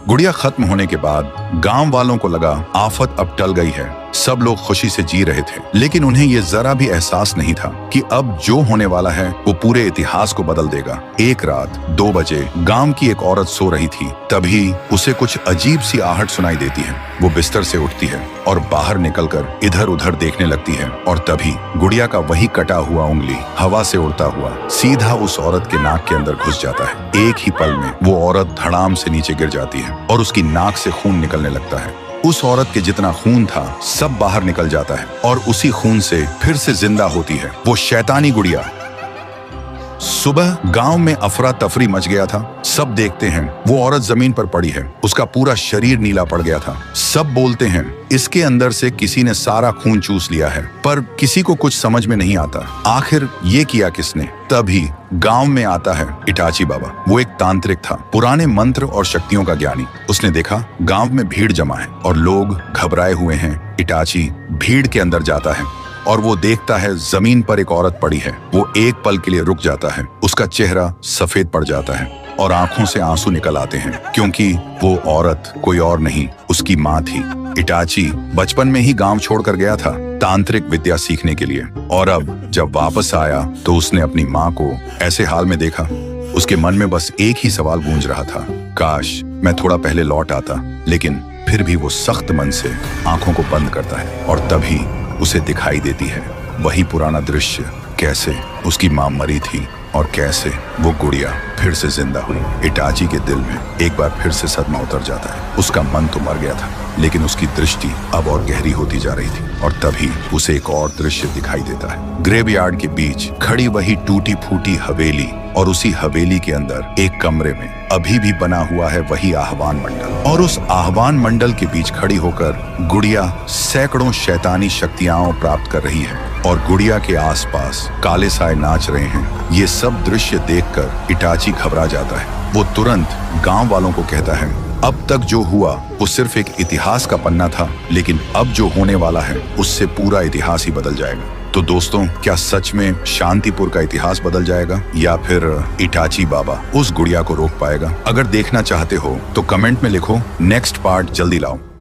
गुड़िया खत्म होने के बाद गांव वालों को लगा आफत अब टल गई है। सब लोग खुशी से जी रहे थे, लेकिन उन्हें ये जरा भी एहसास नहीं था कि अब जो होने वाला है वो पूरे इतिहास को बदल देगा। एक रात 2 बजे गांव की एक औरत सो रही थी, तभी उसे कुछ अजीब सी आहट सुनाई देती है। वो बिस्तर से उठती है और बाहर निकलकर इधर उधर देखने लगती है, और तभी गुड़िया का वही कटा हुआ उंगली हवा से उड़ता हुआ सीधा उस औरत के नाक के अंदर घुस जाता है। एक ही पल में वो औरत धड़ाम से नीचे गिर जाती है और उसकी नाक से खून निकलने लगता है। उस औरत के जितना खून था सब बाहर निकल जाता है और उसी खून से फिर से जिंदा होती है वो शैतानी गुड़िया। सुबह गांव में अफरा तफरी मच गया था। सब देखते हैं वो औरत जमीन पर पड़ी है, उसका पूरा शरीर नीला पड़ गया था। सब बोलते हैं इसके अंदर से किसी ने सारा खून चूस लिया है, पर किसी को कुछ समझ में नहीं आता आखिर ये किया किसने। तभी गांव में आता है इटाची बाबा। वो एक तांत्रिक था, पुराने मंत्र और शक्तियों का ज्ञानी। उसने देखा गांव में भीड़ जमा है और लोग घबराए हुए हैं। इटाची भीड़ के अंदर जाता है और वो देखता है जमीन पर एक औरत पड़ी है। वो एक पल के लिए रुक जाता है, उसका चेहरा सफेद पड़ जाता है और आंखों से आंसू निकल आते हैं, क्योंकि वो औरत कोई और नहीं उसकी माँ थी। इटाची बचपन में ही गांव छोड़कर गया था तांत्रिक विद्या सीखने के लिए, और अब जब वापस आया तो उसने अपनी माँ को ऐसे हाल में देखा। उसके मन में बस एक ही सवाल गूंज रहा था, काश मैं थोड़ा पहले लौट आता। लेकिन फिर भी वो सख्त मन से आंखों को बंद करता है और तभी उसे दिखाई देती है वही पुराना दृश्य, कैसे उसकी मां मरी थी और कैसे वो गुड़िया फिर से जिंदा हुई। इटाची के दिल में एक बार फिर से सदमा उतर जाता है। उसका मन तो मर गया था, लेकिन उसकी दृष्टि अब और गहरी होती जा रही थी, और तभी उसे एक और दृश्य दिखाई देता है। ग्रेवयार्ड के बीच खड़ी वही टूटी फूटी हवेली, और उसी हवेली के अंदर एक कमरे में अभी भी बना हुआ है वही आह्वान मंडल, और उस आह्वान मंडल के बीच खड़ी होकर गुड़िया सैकड़ों शैतानी शक्तियां प्राप्त कर रही है, और गुड़िया के आसपास काले साए नाच रहे हैं। ये सब दृश्य देखकर इटाची घबरा जाता है। वो तुरंत गांव वालों को कहता है अब तक जो हुआ वो सिर्फ एक इतिहास का पन्ना था, लेकिन अब जो होने वाला है उससे पूरा इतिहास ही बदल जाएगा। तो दोस्तों, क्या सच में शांतिपुर का इतिहास बदल जाएगा, या फिर इटाची बाबा उस गुड़िया को रोक पाएगा? अगर देखना चाहते हो तो कमेंट में लिखो, नेक्स्ट पार्ट जल्दी लाओ।